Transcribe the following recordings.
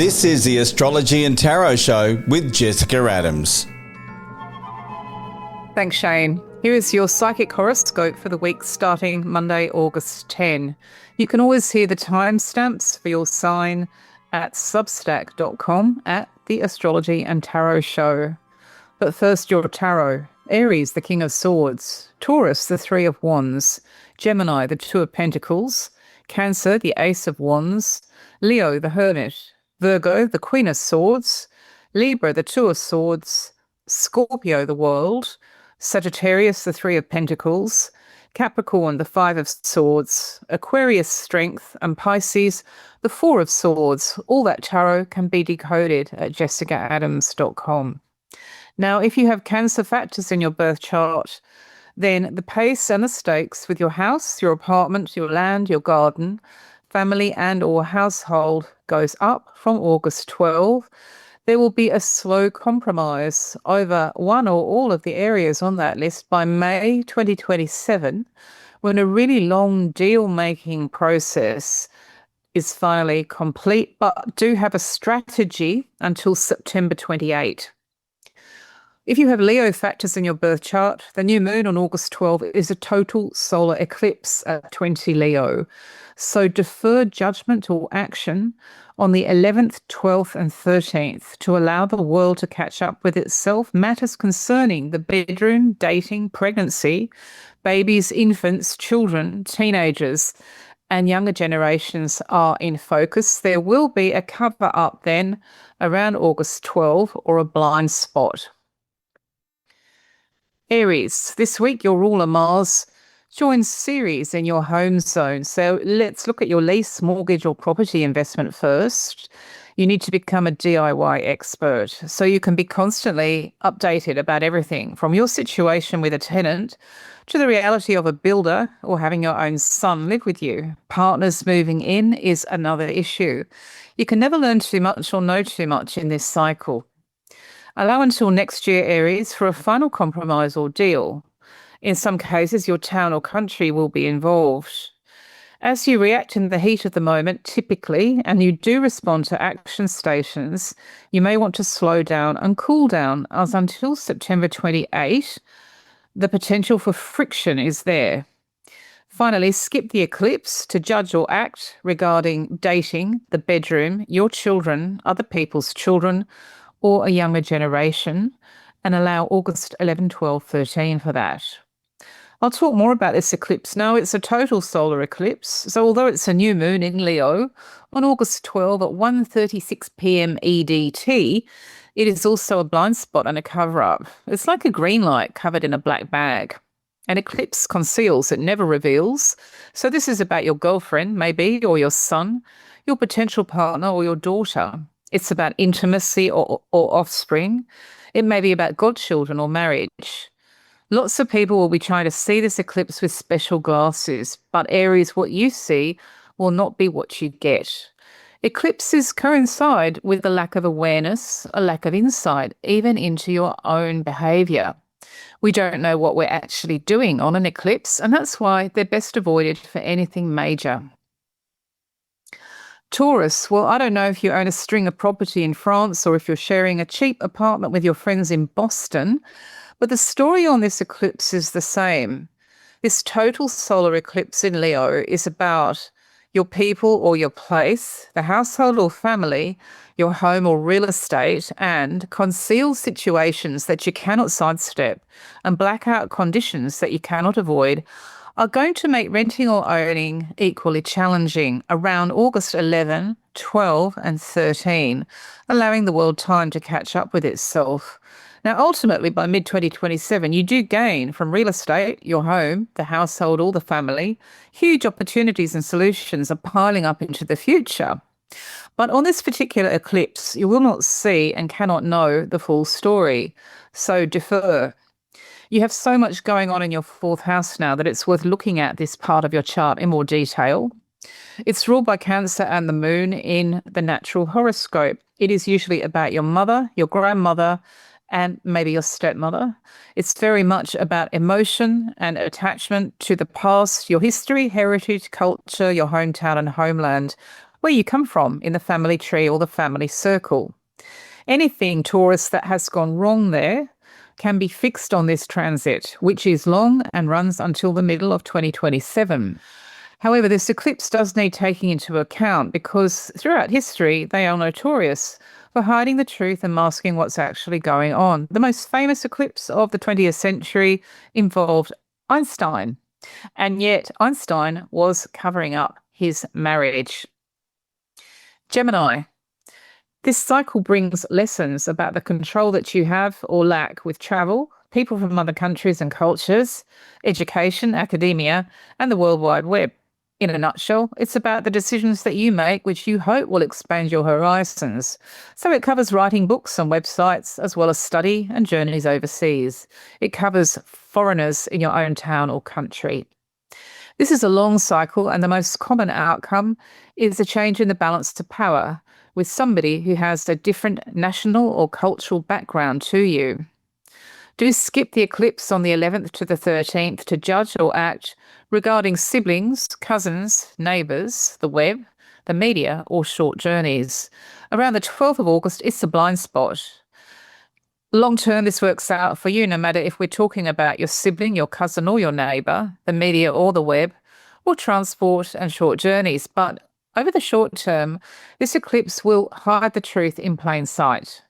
This is the Astrology and Tarot Show with Jessica Adams. Thanks, Shane. Here is your psychic horoscope for the week starting Monday, August 10. You can always hear the timestamps for your sign at substack.com at the Astrology and Tarot Show. But first, your tarot. Aries, the King of Swords. Taurus, the Three of Wands. Gemini, the Two of Pentacles. Cancer, the Ace of Wands. Leo, the Hermit. Virgo, the Queen of Swords. Libra, the Two of Swords. Scorpio, the World. Sagittarius, the Three of Pentacles. Capricorn, the Five of Swords. Aquarius, Strength. And Pisces, the Four of Swords. All that tarot can be decoded at jessicaadams.com. Now, if you have Cancer factors in your birth chart, then the pace and the stakes with your house, your apartment, your land, your garden, family and or household goes up from August 12. There will be a slow compromise over one or all of the areas on that list by May 2027, when a really long deal-making process is finally complete, but do have a strategy until September 28. If you have Leo factors in your birth chart, the new moon on August 12 is a total solar eclipse at 20 Leo. So defer judgment or action on the 11th, 12th and 13th to allow the world to catch up with itself. Matters concerning the bedroom, dating, pregnancy, babies, infants, children, teenagers and younger generations are in focus. There will be a cover up then around August 12 or a blind spot. Aries, this week your ruler Mars joins Ceres in your home zone. So let's look at your lease, mortgage or property investment first. You need to become a DIY expert so you can be constantly updated about everything from your situation with a tenant to the reality of a builder or having your own son live with you. Partners moving in is another issue. You can never learn too much or know too much in this cycle. Allow until next year, Aries, for a final compromise or deal. In some cases, your town or country will be involved. As you react in the heat of the moment, typically, and you do respond to action stations, you may want to slow down and cool down, as until September 28, the potential for friction is there. Finally, skip the eclipse to judge or act regarding dating, the bedroom, your children, other people's children, or a younger generation, and allow August 11, 12, 13 for that. I'll talk more about this eclipse now. It's a total solar eclipse. So although it's a new moon in Leo on August 12 at 1:36 p.m. EDT, it is also a blind spot and a cover-up. It's like a green light covered in a black bag. An eclipse conceals, it never reveals. So this is about your girlfriend, maybe, or your son, your potential partner, or your daughter. It's about intimacy or offspring. It may be about godchildren or marriage. Lots of people will be trying to see this eclipse with special glasses, but Aries, what you see will not be what you get. Eclipses coincide with a lack of awareness, a lack of insight, even into your own behaviour. We don't know what we're actually doing on an eclipse, and that's why they're best avoided for anything major. Taurus, well, I don't know if you own a string of property in France or if you're sharing a cheap apartment with your friends in Boston, but the story on this eclipse is the same. This total solar eclipse in Leo is about your people or your place, the household or family, your home or real estate, and concealed situations that you cannot sidestep and blackout conditions that you cannot avoid are going to make renting or owning equally challenging around August 11, 12 and 13, allowing the world time to catch up with itself. Now, ultimately, by mid-2027, you do gain from real estate, your home, the household or the family. Huge opportunities and solutions are piling up into the future. But on this particular eclipse, you will not see and cannot know the full story. So defer. You have so much going on in your fourth house now that it's worth looking at this part of your chart in more detail. It's ruled by Cancer and the moon in the natural horoscope. It is usually about your mother, your grandmother, and maybe your stepmother. It's very much about emotion and attachment to the past, your history, heritage, culture, your hometown and homeland, where you come from in the family tree or the family circle. Anything, Taurus, that has gone wrong there can be fixed on this transit, which is long and runs until the middle of 2027. However, this eclipse does need taking into account because throughout history, they are notorious for hiding the truth and masking what's actually going on. The most famous eclipse of the 20th century involved Einstein, and yet Einstein was covering up his marriage. Gemini. This cycle brings lessons about the control that you have or lack with travel, people from other countries and cultures, education, academia, and the World Wide Web. In a nutshell, it's about the decisions that you make, which you hope will expand your horizons. So it covers writing books on websites, as well as study and journeys overseas. It covers foreigners in your own town or country. This is a long cycle, and the most common outcome is a change in the balance to power with somebody who has a different national or cultural background to you. Do skip the eclipse on the 11th to the 13th to judge or act regarding siblings, cousins, neighbours, the web, the media, or short journeys. Around the 12th of August, it's a blind spot. Long term, this works out for you no matter if we're talking about your sibling, your cousin, or your neighbour, the media or the web, or transport and short journeys. But over the short term, this eclipse will hide the truth in plain sight.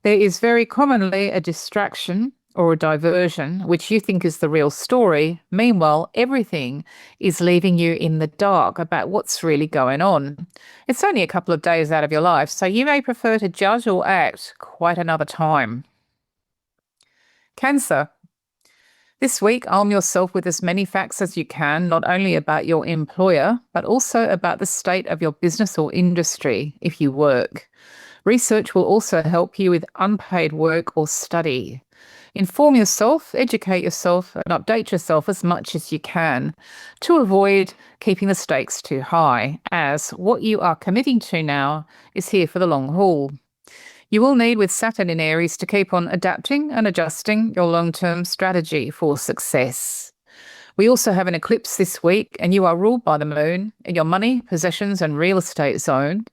There is very commonly a distraction or a diversion, which you think is the real story. Meanwhile, everything is leaving you in the dark about what's really going on. It's only a couple of days out of your life, so you may prefer to judge or act quite another time. Cancer. This week, arm yourself with as many facts as you can, not only about your employer, but also about the state of your business or industry if you work. Research will also help you with unpaid work or study. Inform yourself, educate yourself, and update yourself as much as you can to avoid keeping the stakes too high, as what you are committing to now is here for the long haul. You will need, with Saturn in Aries, to keep on adapting and adjusting your long-term strategy for success. We also have an eclipse this week, and you are ruled by the moon in your money, possessions, and real estate zone.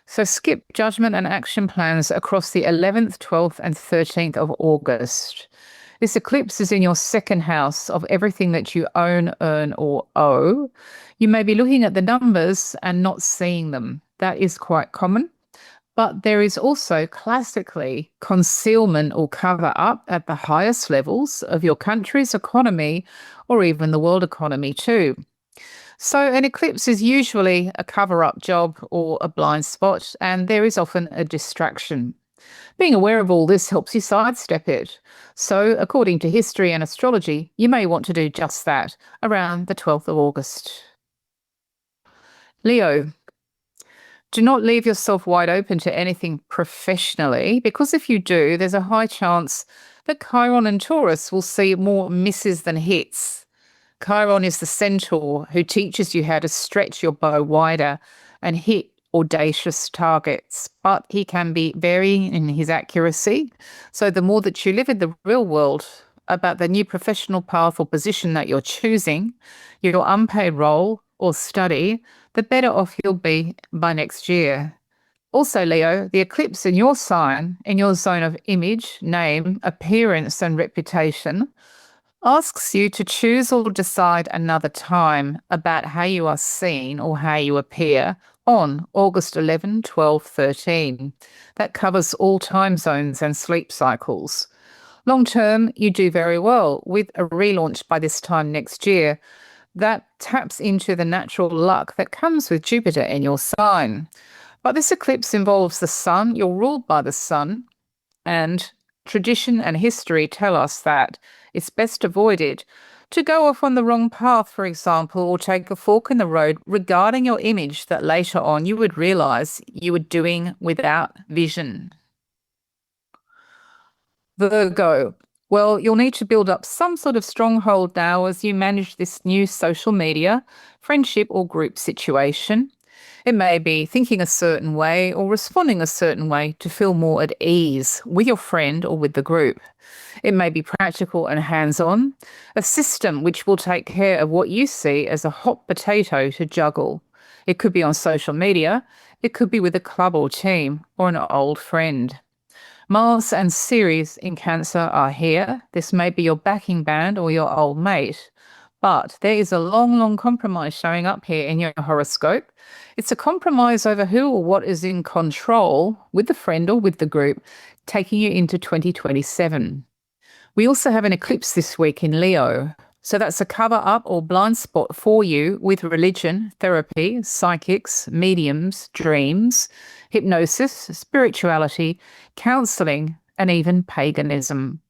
So skip judgment and action plans across the 11th, 12th, and 13th of August. This eclipse is in your second house of everything that you own, earn, or owe. You may be looking at the numbers and not seeing them. That is quite common. But there is also classically concealment or cover up at the highest levels of your country's economy or even the world economy too. So an eclipse is usually a cover-up job or a blind spot, and there is often a distraction. Being aware of all this helps you sidestep it. So according to history and astrology, you may want to do just that around the 12th of August. Leo. Do not leave yourself wide open to anything professionally, because if you do, there's a high chance that Chiron and Taurus will see more misses than hits. Chiron is the centaur who teaches you how to stretch your bow wider and hit audacious targets, but he can be varying in his accuracy. So the more that you live in the real world about the new professional path or position that you're choosing, your unpaid role or study, the better off you'll be by next year. Also, Leo, the eclipse in your sign, in your zone of image, name, appearance, and reputation, asks you to choose or decide another time about how you are seen or how you appear on August 11, 12, 13. That covers all time zones and sleep cycles. Long term, you do very well with a relaunch by this time next year. That taps into the natural luck that comes with Jupiter in your sign. But this eclipse involves the sun. You're ruled by the sun, and tradition and history tell us that it's best avoided to go off on the wrong path, for example, or take a fork in the road regarding your image that later on you would realise you were doing without vision. Virgo. Well, you'll need to build up some sort of stronghold now as you manage this new social media, friendship or group situation. It may be thinking a certain way or responding a certain way to feel more at ease with your friend or with the group. It may be practical and hands-on, a system which will take care of what you see as a hot potato to juggle. It could be on social media. It could be with a club or team or an old friend. Mars and Ceres in Cancer are here. This may be your backing band or your old mate. But there is a long, long compromise showing up here in your horoscope. It's a compromise over who or what is in control with the friend or with the group, taking you into 2027. We also have an eclipse this week in Leo. So that's a cover up or blind spot for you with religion, therapy, psychics, mediums, dreams, hypnosis, spirituality, counselling, and even paganism.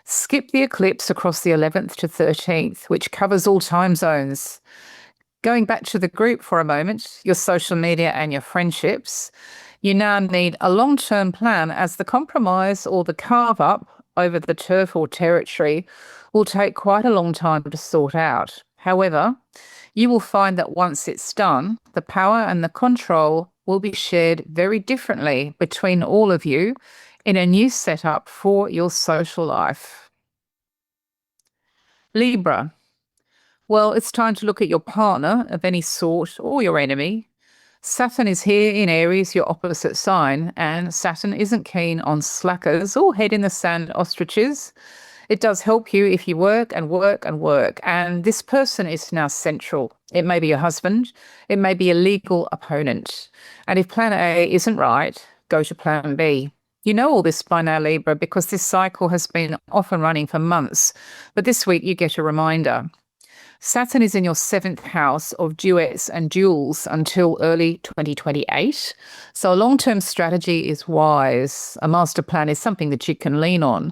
Skip the eclipse across the 11th to 13th, which covers all time zones. Going back to the group for a moment, your social media and your friendships, you now need a long-term plan as the compromise or the carve-up over the turf or territory will take quite a long time to sort out. However, you will find that once it's done, the power and the control will be shared very differently between all of you in a new setup for your social life. Libra. Well, it's time to look at your partner of any sort or your enemy. Saturn is here in Aries, your opposite sign, and Saturn isn't keen on slackers or head in the sand ostriches. It does help you if you work and work and work, and this person is now central. It may be your husband, it may be a legal opponent, and if plan A isn't right, go to plan B. You know all this by now, Libra, because this cycle has been off and running for months, but this week you get a reminder. Saturn is in your 7th house of duets and duels until early 2028. So a long-term strategy is wise. A master plan is something that you can lean on.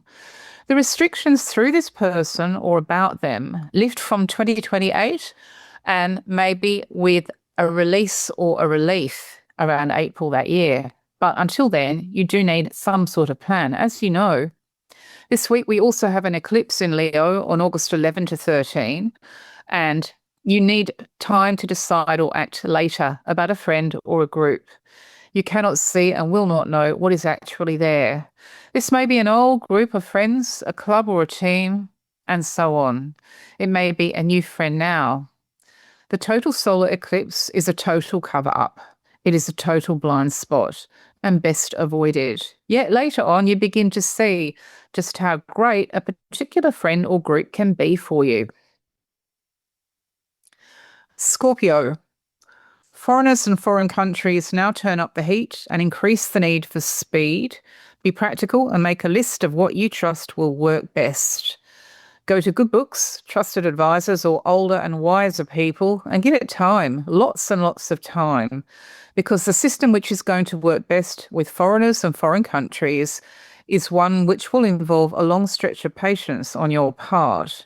The restrictions through this person or about them lift from 2028 and maybe with a release or a relief around April that year. But until then, you do need some sort of plan, as you know. This week, we also have an eclipse in Leo on August 11 to 13, and you need time to decide or act later about a friend or a group. You cannot see and will not know what is actually there. This may be an old group of friends, a club or a team, and so on. It may be a new friend now. The total solar eclipse is a total cover-up. It is a total blind spot and best avoided. Yet later on, you begin to see just how great a particular friend or group can be for you. Scorpio. Foreigners and foreign countries now turn up the heat and increase the need for speed. Be practical and make a list of what you trust will work best. Go to good books, trusted advisors, or older and wiser people and give it time, lots and lots of time, because the system which is going to work best with foreigners and foreign countries is one which will involve a long stretch of patience on your part.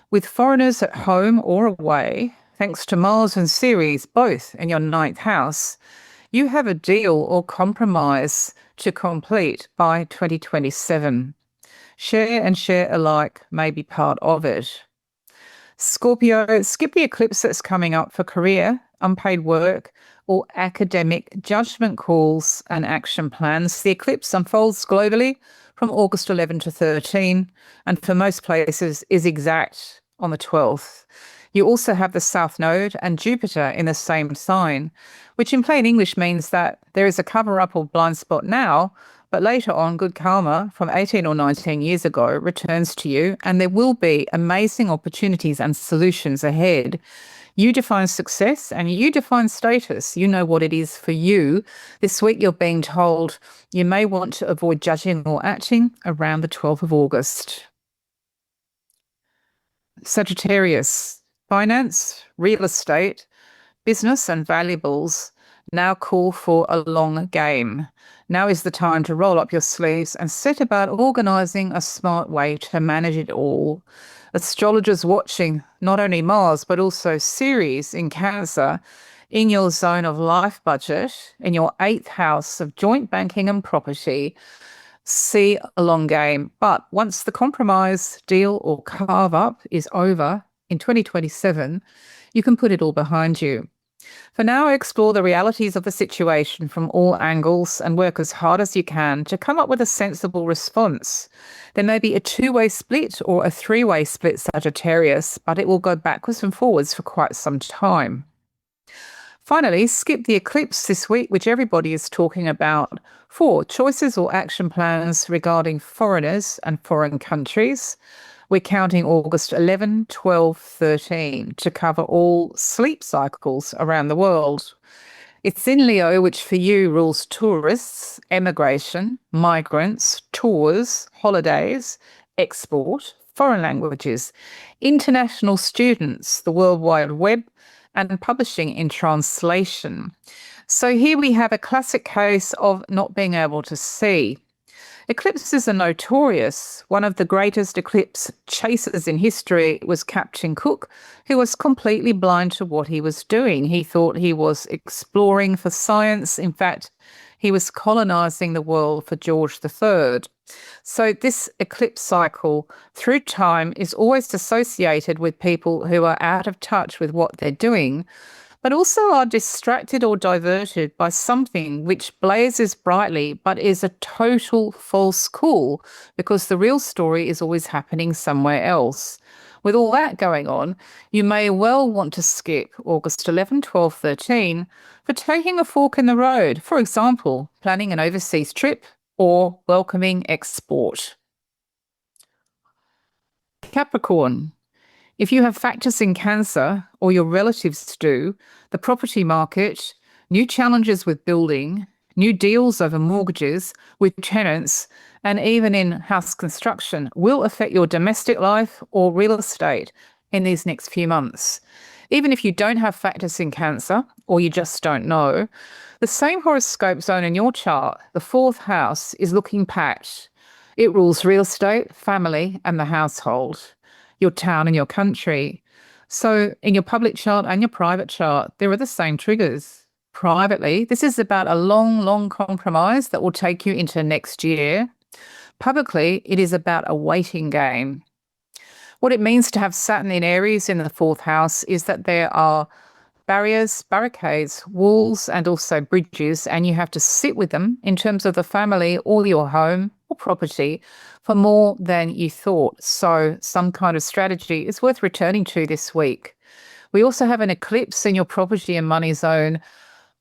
With foreigners at home or away, thanks to Mars and Ceres both in your 9th house, you have a deal or compromise to complete by 2027. Share and share alike may be part of it. Scorpio, skip the eclipse that's coming up for career, unpaid work, or academic judgment calls and action plans. The eclipse unfolds globally from August 11 to 13, and for most places is exact on the 12th. You also have the South Node and Jupiter in the same sign, which in plain English means that there is a cover-up or blind spot now, but later on, good karma from 18 or 19 years ago returns to you, and there will be amazing opportunities and solutions ahead. You define success and you define status. You know what it is for you. This week you're being told you may want to avoid judging or acting around the 12th of August. Sagittarius. Finance, real estate, business and valuables now call for a long game. Now is the time to roll up your sleeves and set about organising a smart way to manage it all. Astrologers watching not only Mars but also Ceres in Cancer in your zone of life budget, in your 8th house of joint banking and property, see a long game. But once the compromise, deal or carve up is over, in 2027, you can put it all behind you. For now, explore the realities of the situation from all angles and work as hard as you can to come up with a sensible response. There may be a 2-way split or a 3-way split, Sagittarius, but it will go backwards and forwards for quite some time. Finally, skip the eclipse this week, which everybody is talking about, for choices or action plans regarding foreigners and foreign countries. We're counting August 11, 12, 13 to cover all sleep cycles around the world. It's in Leo, which for you rules tourists, emigration, migrants, tours, holidays, export, foreign languages, international students, the World Wide Web, and publishing in translation. So here we have a classic case of not being able to see. Eclipses are notorious. One of the greatest eclipse chasers in history was Captain Cook, who was completely blind to what he was doing. He thought he was exploring for science. In fact, he was colonising the world for George III. So this eclipse cycle through time is always associated with people who are out of touch with what they're doing, but also are distracted or diverted by something which blazes brightly but is a total false cool, because the real story is always happening somewhere else. With all that going on, you may well want to skip August 11, 12, 13 for taking a fork in the road, for example, planning an overseas trip or welcoming export. Capricorn. If you have factors in Cancer, or your relatives do, the property market, new challenges with building, new deals over mortgages with tenants, and even in house construction will affect your domestic life or real estate in these next few months. Even if you don't have factors in Cancer, or you just don't know, the same horoscope zone in your chart, the fourth house, is looking packed. It rules real estate, family, and the household, your town and your country. So in your public chart and your private chart, there are the same triggers. Privately, this is about a long, long compromise that will take you into next year. Publicly, it is about a waiting game. What it means to have Saturn in Aries in the fourth house is that there are barriers, barricades, walls, and also bridges, and you have to sit with them in terms of the family or your home or property for more than you thought. So some kind of strategy is worth returning to this week. We also have an eclipse in your property and money zone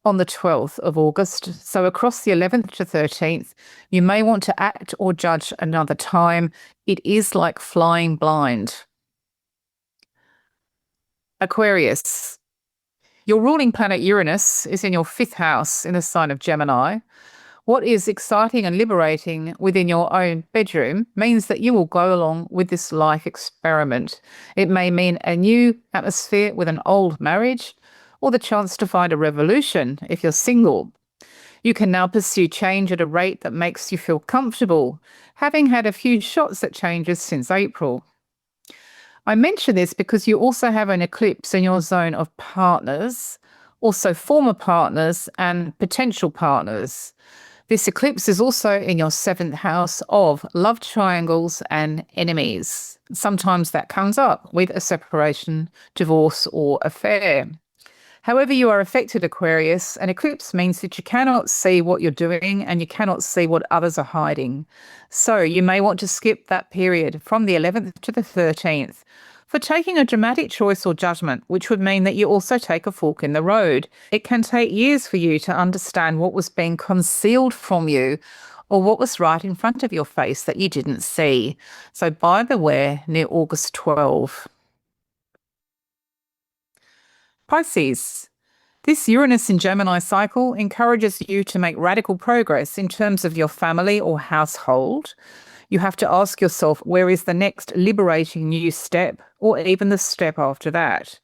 on the 12th of August. So across the 11th to 13th, you may want to act or judge another time. It is like flying blind. Aquarius. Your ruling planet Uranus is in your fifth house in the sign of Gemini. What is exciting and liberating within your own bedroom means that you will go along with this life experiment. It may mean a new atmosphere with an old marriage, or the chance to find a revolution if you're single. You can now pursue change at a rate that makes you feel comfortable, having had a few shots at changes since April. I mention this because you also have an eclipse in your zone of partners, also former partners and potential partners. This eclipse is also in your seventh house of love triangles and enemies. Sometimes that comes up with a separation, divorce, or affair. However you are affected, Aquarius, an eclipse means that you cannot see what you're doing and you cannot see what others are hiding. So you may want to skip that period from the 11th to the 13th for taking a dramatic choice or judgment, which would mean that you also take a fork in the road. It can take years for you to understand what was being concealed from you or what was right in front of your face that you didn't see. So buy beware near August 12. Pisces. This Uranus in Gemini cycle encourages you to make radical progress in terms of your family or household. You have to ask yourself, where is the next liberating new step, or even the step after that?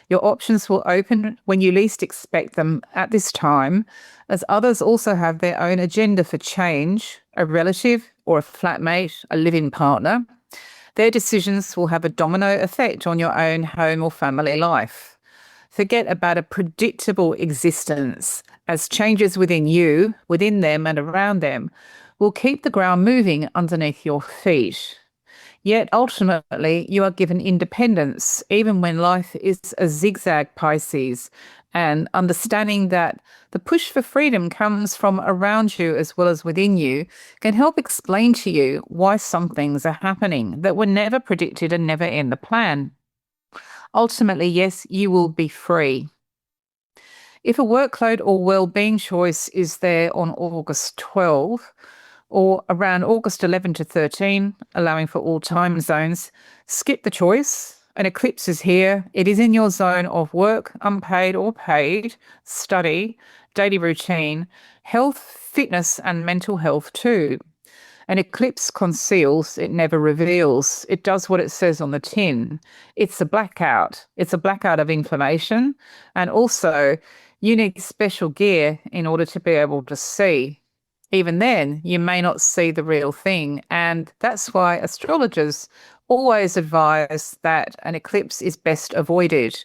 Your options will open when you least expect them at this time, as others also have their own agenda for change, a relative or a flatmate, a live-in partner. Their decisions will have a domino effect on your own home or family life. Forget about a predictable existence, as changes within you, within them and around them will keep the ground moving underneath your feet. Yet ultimately you are given independence even when life is a zigzag, Pisces, and understanding that the push for freedom comes from around you as well as within you can help explain to you why some things are happening that were never predicted and never in the plan. Ultimately, yes, you will be free. If a workload or well-being choice is there on August 12 or around August 11 to 13, allowing for all time zones, skip the choice. An eclipse is here. It is in your zone of work, unpaid or paid, study, daily routine, health, fitness, and mental health too. An eclipse conceals, it never reveals. It does what it says on the tin. It's a blackout. It's a blackout of information. And also, you need special gear in order to be able to see. Even then, you may not see the real thing. And that's why astrologers always advise that an eclipse is best avoided.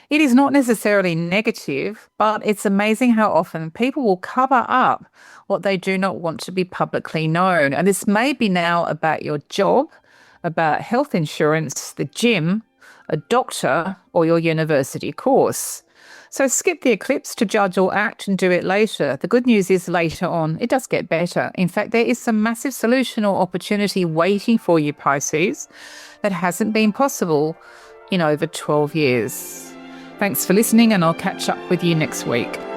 It is not necessarily negative, but it's amazing how often people will cover up what they do not want to be publicly known. And this may be now about your job, about health insurance, the gym, a doctor, or your university course. So skip the eclipse to judge or act and do it later. The good news is later on, it does get better. In fact, there is some massive solution or opportunity waiting for you, Pisces, that hasn't been possible in over 12 years. Thanks for listening, and I'll catch up with you next week.